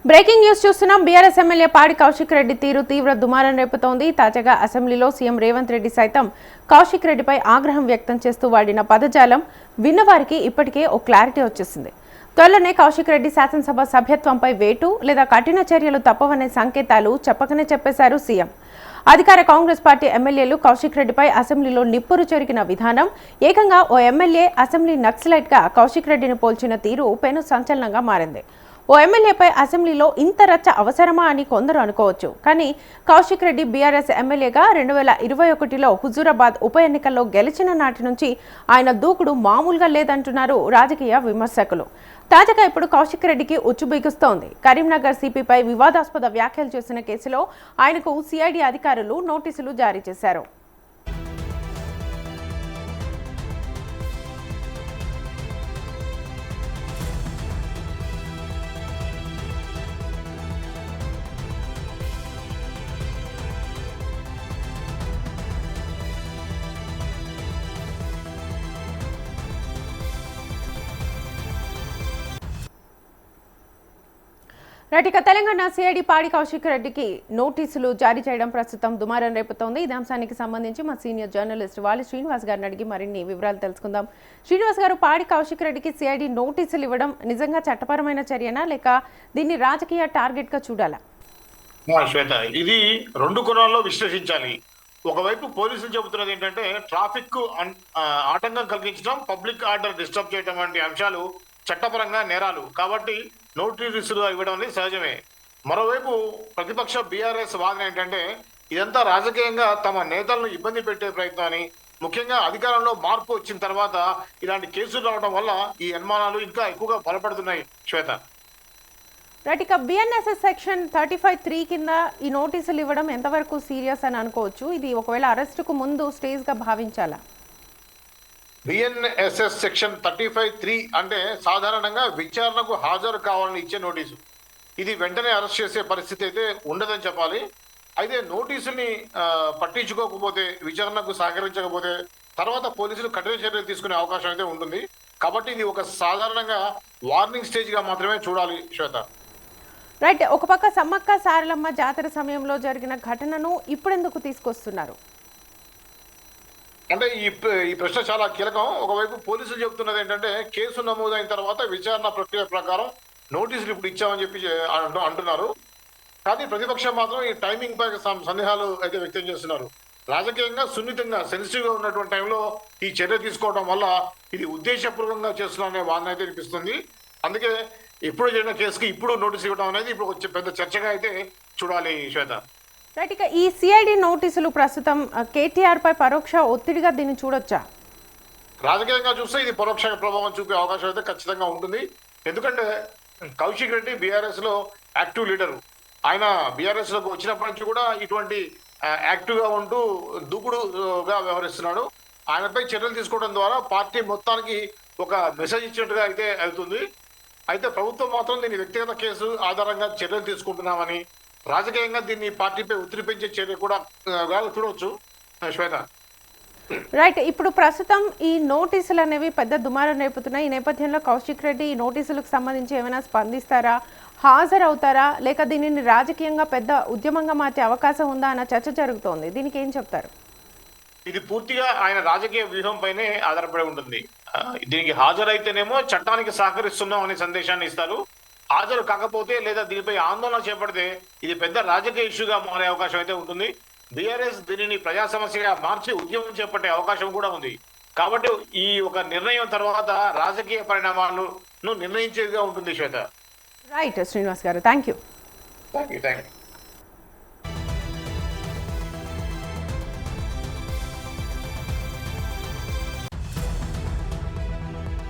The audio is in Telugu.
బ్రేకింగ్ న్యూస్ చూస్తున్నాం. బీఆర్ఎస్ ఎమ్మెల్యే పాడి కౌశిక్ రెడ్డి తీరు తీవ్ర దుమారం రేపుతోంది. తాజాగా అసెంబ్లీలో సీఎం రేవంత్ రెడ్డి సైతం కౌశిక్ రెడ్డిపై ఆగ్రహం వ్యక్తం చేస్తూ వాడిన పదజాలం విన్నవారికి ఇప్పటికే ఓ క్లారిటీ వచ్చేసింది. త్వరలోనే కౌశిక్ రెడ్డి శాసనసభ సభ్యత్వంపై వేటు లేదా కఠిన చర్యలు తప్పవనే సంకేతాలు చెప్పకనే చెప్పేశారు సీఎం. అధికార కాంగ్రెస్ పార్టీ ఎమ్మెల్యేలు కౌశిక్ రెడ్డిపై అసెంబ్లీలో నిప్పురు చెరిగిన విధానం, ఏకంగా ఓ ఎమ్మెల్యే అసెంబ్లీ నక్సలైట్గా కౌశిక్ రెడ్డిని పోల్చిన తీరు పెను సంచలనంగా మారింది. ఓ ఎమ్మెల్యేపై అసెంబ్లీలో ఇంత రచ్చ అవసరమా అని కొందరు అనుకోవచ్చు. కానీ కౌశిక్ రెడ్డి బీఆర్ఎస్ ఎమ్మెల్యేగా 2021లో హుజూరాబాద్ ఉప ఎన్నికల్లో గెలిచిన నాటి నుంచి ఆయన దూకుడు మామూలుగా లేదంటున్నారు రాజకీయ విమర్శకులు. తాజాగా ఇప్పుడు కౌశిక్ రెడ్డికి ఉచ్చు బిగుస్తోంది. కరీంనగర్ సిపిపై వివాదాస్పద వ్యాఖ్యలు చేసిన కేసులో ఆయనకు సిఐడి అధికారులు నోటీసులు జారీ చేశారు. ఇక తెలంగాణ సిఐడి పాడి కౌశిక్ రెడ్డికి నోటీసులు జారీ చేయడం ప్రస్తుతం దుమారం రేపుతోంది. ఇదే అంశానికి సంబంధించి మా సీనియర్ జర్నలిస్ట్ వాలి శ్రీనివాస్ గారిని అడిగి మరిన్ని వివరాలు తెలుసుకుందాం. శ్రీనివాస్ గారు, పాడి కౌశిక్ రెడ్డికి సిఐడి నోటీసులు ఇవ్వడం నిజంగా చట్టపరమైన చర్యనా, లేక దీన్ని రాజకీయ టార్గెట్ గా చూడాలా? శ్వేత, ఇది రెండు కోణాల్లో విశ్లేషించాలి. ఒకవైపు పోలీసులు చెబుతున్నది ఏంటంటే ట్రాఫిక్ ఆటంకం కలిగించడం, పబ్లిక్ ఆర్డర్ డిస్టర్బ్ చేయడం వంటి అంశాలు చట్టపరంగా నేరాలు కాబట్టి నోటీసులు ఇవ్వడం అనేది సహజమే. మరోవైపు ప్రతిపక్ష బీఆర్ఎస్ వాదన ఏంటంటే ఇదంతా రాజకీయంగా తమ నేతలను ఇబ్బంది పెట్టే ప్రయత్నాన్ని, ముఖ్యంగా అధికారంలో మార్పు వచ్చిన తర్వాత ఇలాంటి కేసులు రావడం వల్ల ఈ అనుమానాలు ఇంకా ఎక్కువగా బలపడుతున్నాయి. శ్వేత, ఇక బిఎన్ఎస్ఎస్ సెక్షన్ 35(3) కింద ఈ నోటీసులు ఇవ్వడం ఎంతవరకు సీరియస్ అని అనుకోవచ్చు? ఇది ఒకవేళ అరెస్టుకు ముందు స్టేజ్ గా భావించాలా? బిఎన్ఎస్ఎస్ సెక్షన్ 35(3) అంటే సాధారణంగా విచారణకు హాజరు కావాలని ఇచ్చే నోటీసు. ఇది వెంటనే అరెస్ట్ చేసే పరిస్థితి అయితే ఉండదని చెప్పాలి. అయితే నోటీసుని పట్టించుకోకపోతే, విచారణకు సహకరించకపోతే తర్వాత పోలీసులు కఠిన చర్యలు తీసుకునే అవకాశం అయితే ఉంటుంది. కాబట్టి ఇది ఒక సాధారణంగా వార్నింగ్ స్టేజ్ గా మాత్రమే చూడాలి. శ్వేత, రైట్. ఒక పక్క సమ్మక్క సారలమ్మ జాతర సమయంలో జరిగిన ఘటనను ఇప్పుడెందుకు తీసుకొస్తున్నారు అంటే ఈ ప్రశ్న చాలా కీలకం. ఒకవైపు పోలీసులు చెబుతున్నది ఏంటంటే కేసు నమోదైన తర్వాత విచారణ ప్రక్రియ ప్రకారం నోటీసులు ఇప్పుడు ఇచ్చామని చెప్పి అంటున్నారు. కానీ ప్రతిపక్షం మాత్రం ఈ టైమింగ్ పై సందేహాలు అయితే వ్యక్తం చేస్తున్నారు. రాజకీయంగా సున్నితంగా సెన్సిటివ్ గా ఉన్నటువంటి టైంలో ఈ చర్య తీసుకోవడం వల్ల ఇది ఉద్దేశపూర్వకంగా చేస్తున్నారనే వాదన అయితే వినిపిస్తుంది. అందుకే ఎప్పుడు జరిగిన కేసుకి ఇప్పుడు నోటీసు ఇవ్వడం అనేది ఇప్పుడు వచ్చే పెద్ద చర్చగా అయితే చూడాలి. శ్వేత, రైట్. ఇక ఈ సిఐడి నోటీసులు ప్రస్తుతం కేటీఆర్ పై పరోక్ష ఒత్తిడిగా దీన్ని చూడొచ్చా? రాజకీయంగా చూస్తే ఇది పరోక్ష ప్రభావం చూపే అవకాశం అయితే ఖచ్చితంగా ఉంటుంది. ఎందుకంటే కౌశిక్ రెడ్డి బీఆర్ఎస్ లో యాక్టివ్ లీడరు. ఆయన బీఆర్ఎస్ లోకి వచ్చినప్పటి నుంచి కూడా ఇటువంటి యాక్టివ్ గా ఉంటూ దూకుడుగా వ్యవహరిస్తున్నాడు. ఆయనపై చర్యలు తీసుకోవడం ద్వారా పార్టీ మొత్తానికి ఒక మెసేజ్ ఇచ్చినట్టుగా అయితే అవుతుంది. అయితే ప్రభుత్వం మాత్రం దీన్ని వ్యక్తిగత కేసు ఆధారంగా చర్యలు తీసుకుంటున్నామని, రాజకీయంగా దీన్ని పార్టీపై ఒత్తిడి పెంచే చర్య కూడా చూడవచ్చు. శ్వేత, రైట్. ఇప్పుడు ప్రస్తుతం ఈ నోటీసులు అనేవి పెద్ద దుమారం రేపుతున్నాయి. ఈ నేపథ్యంలో కౌశిక్ రెడ్డి ఈ నోటీసులకు సంబంధించి ఏమైనా స్పందిస్తారా, హాజరవుతారా, లేక దీనిని రాజకీయంగా పెద్ద ఉద్యమంగా మార్చే అవకాశం ఉందా అన్న చర్చ జరుగుతోంది. దీనికి ఏం చెప్తారు? ఇది పూర్తిగా ఆయన రాజకీయ వ్యూహం పైనే ఆధారపడి ఉంటుంది. దీనికి హాజరైతేనేమో చట్టానికి సహకరిస్తున్నాం అనే సందేశాన్ని ఇస్తారు. హాజరు కాకపోతే లేదా దీనిపై ఆందోళన చేపడితే ఇది పెద్ద రాజకీయ ఇష్యూగా మారే అవకాశం అయితే ఉంటుంది. బీఆర్ఎస్ దీనిని ప్రజా సమస్యగా మార్చి ఉద్యమం చేపట్టే అవకాశం కూడా ఉంది. కాబట్టి ఈ ఒక నిర్ణయం తర్వాత రాజకీయ పరిణామాలను నిర్ణయించేదిగా ఉంటుంది. శ్వేత, రైట్. శ్రీనివాస్ గారు, థ్యాంక్ యూ.